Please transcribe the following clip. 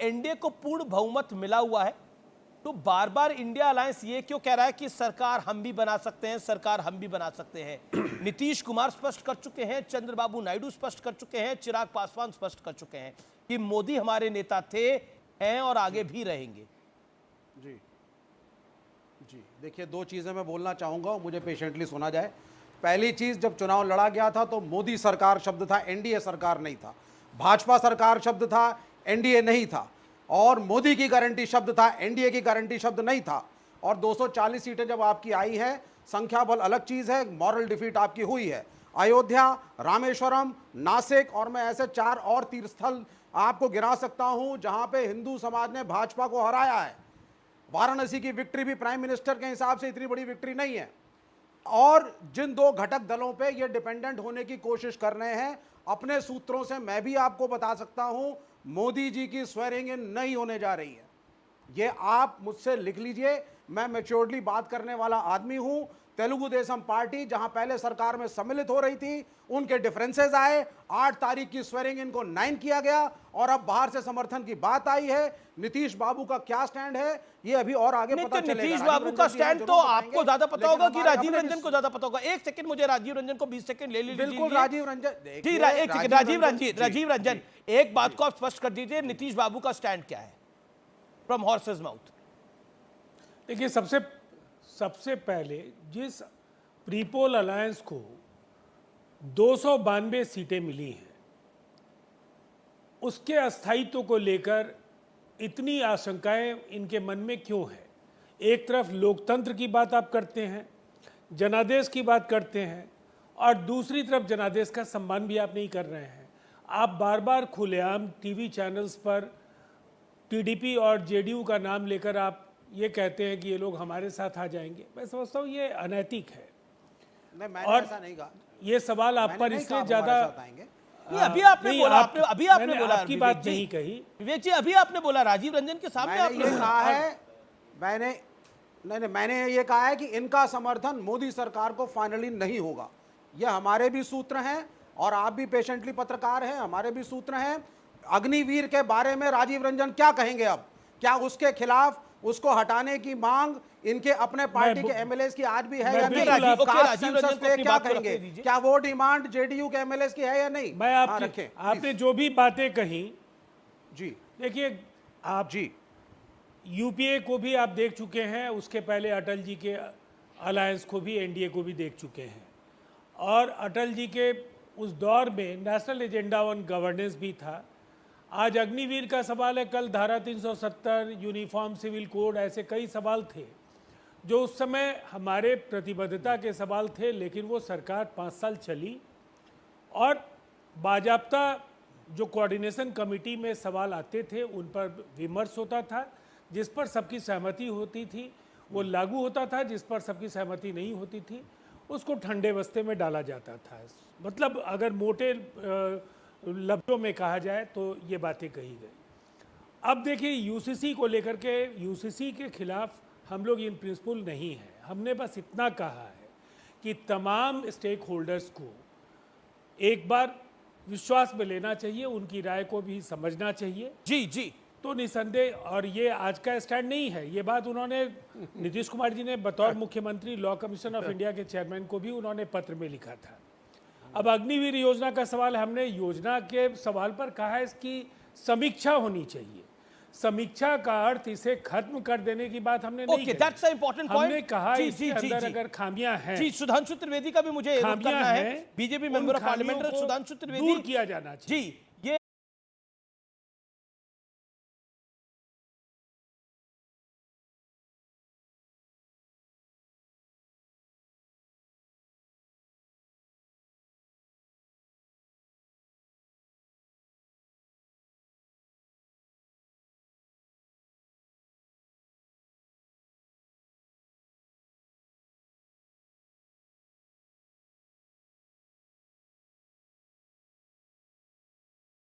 NDA को पूर्ण बहुमत मिला हुआ है, तो बार बार इंडिया अलायंस ये क्यों कह रहा है कि सरकार हम भी बना सकते हैं, सरकार हम भी बना सकते हैं? नीतीश कुमार स्पष्ट कर चुके हैं, चंद्रबाबू नायडू स्पष्ट कर चुके हैं, चिराग पासवान स्पष्ट कर चुके हैं कि मोदी हमारे नेता थे, हैं और आगे भी रहेंगे। जी जी, देखिए, दो चीज़ें मैं बोलना चाहूँगा, मुझे पेशेंटली सुना जाए। पहली चीज़, जब चुनाव लड़ा गया था तो मोदी सरकार शब्द था, एनडीए सरकार नहीं था। भाजपा सरकार शब्द था, एनडीए नहीं था। और मोदी की गारंटी शब्द था, एनडीए की गारंटी शब्द नहीं था। और 240 सीटें जब आपकी आई हैं, संख्या बल अलग चीज़ है, मॉरल डिफीट आपकी हुई है। अयोध्या, रामेश्वरम, नासिक और मैं ऐसे 4 और तीर्थस्थल आपको गिरा सकता हूं जहां पे हिंदू समाज ने भाजपा को हराया है। वाराणसी की विक्ट्री भी प्राइम मिनिस्टर के हिसाब से इतनी बड़ी विक्ट्री नहीं है। और जिन 2 घटक दलों पे ये डिपेंडेंट होने की कोशिश कर रहे हैं, अपने सूत्रों से मैं भी आपको बता सकता हूं, मोदी जी की स्वेरिंग इन नहीं होने जा रही है। ये आप मुझसे लिख लीजिए, मैं मैच्योरली बात करने वाला आदमी हूं। तेलुगु देशम पार्टी जहां पहले सरकार में सम्मिलित हो रही थी, उनके डिफरेंसेस आए, 8 तारीख की स्वेरिंग इनको 9 किया गया और अब बाहर से समर्थन की बात आई है। नीतीश बाबू का क्या स्टैंड है ये अभी और आगे पता चलेगा। नीतीश बाबू का स्टैंड तो आपको ज्यादा पता होगा कि राजीव रंजन को ज्यादा पता होगा। एक सेकंड, मुझे राजीव रंजन को 20 सेकंड ले लीजिए। बिल्कुल, राजीव रंजन जी, एक सेकंड, राजीव रंजन एक बात को आप स्पष्ट कर दीजिए, नीतीश बाबू का स्टैंड क्या है फ्रॉम हॉर्सेस माउथ? देखिए, सबसे पहले जिस प्रीपोल अलायंस को 292 सीटें मिली हैं, उसके अस्थायित्व को लेकर इतनी आशंकाएं इनके मन में क्यों है? एक तरफ लोकतंत्र की बात आप करते हैं, जनादेश की बात करते हैं, और दूसरी तरफ जनादेश का सम्मान भी आप नहीं कर रहे हैं। आप बार बार खुलेआम टीवी चैनल्स पर टीडीपी और जेडीयू का नाम लेकर आप ये कहते हैं कि ये लोग हमारे साथ आ जाएंगे। मैं समझता हूँ ये अनैतिक है। नहीं, मैंने और ऐसा नहीं कहा। ये सवाल आप पर इसलिए ज्यादा अभी आपने बोला, अभी आपने बोला, आपकी बात नहीं कही विवेक जी, अभी आपने बोला राजीव रंजन के सामने आपने ये कहा है, मैंने ये कहा है कि इनका समर्थन मोदी सरकार को फाइनली नहीं होगा। ये हमारे भी सूत्र हैं और आप भी पेशेंटली पत्रकार हैं, हमारे भी सूत्र हैं। अग्निवीर के बारे में राजीव रंजन क्या कहेंगे? अब क्या उसके खिलाफ उसको हटाने की मांग इनके अपने पार्टी के एमएलए की आज भी है या नहीं? राजीव रंजन को क्या कहेंगे? क्या वो डिमांड जेडीयू के एमएलए की है या नहीं? मैं आपने जो भी बातें कही, जी देखिए, आप जी यूपीए को भी आप देख चुके हैं, उसके पहले अटल जी के अलायंस को भी, एनडीए को भी देख चुके हैं। और अटल जी के उस दौर में नेशनल एजेंडा ऑन गवर्नेंस भी था। आज अग्निवीर का सवाल है, कल धारा 370, यूनिफॉर्म सिविल कोड, ऐसे कई सवाल थे जो उस समय हमारे प्रतिबद्धता के सवाल थे। लेकिन वो सरकार 5 साल चली और बाजाप्ता जो कोऑर्डिनेशन कमेटी में सवाल आते थे उन पर विमर्श होता था, जिस पर सबकी सहमति होती थी वो लागू होता था, जिस पर सबकी सहमति नहीं होती थी उसको ठंडे बस्ते में डाला जाता था। मतलब अगर मोटे लफ्ज़ों में कहा जाए तो ये बातें कही गई। अब देखिए, यूसीसी को लेकर के, यूसीसी के खिलाफ हम लोग इन प्रिंसिपल नहीं हैं। हमने बस इतना कहा है कि तमाम स्टेक होल्डर्स को एक बार विश्वास में लेना चाहिए, उनकी राय को भी समझना चाहिए। जी तो निसंदेह, और ये आज का स्टैंड नहीं है, ये बात उन्होंने नीतीश कुमार जी ने बतौर मुख्यमंत्री लॉ कमीशन ऑफ इंडिया के चेयरमैन को भी उन्होंने पत्र में लिखा था। अब अग्निवीर योजना का सवाल, हमने योजना के सवाल पर कहा है इसकी समीक्षा होनी चाहिए। समीक्षा का अर्थ इसे खत्म कर देने की बात हमने नहीं की। that's an important point. हमने कहा इसके अंदर अगर खामियां हैं, जी, सुधांशु त्रिवेदी का भी मुझे खामियां करना है, हैं, BJP member of parliament Sudhanshu Trivedi, दूर किया जाना चाहिए। जी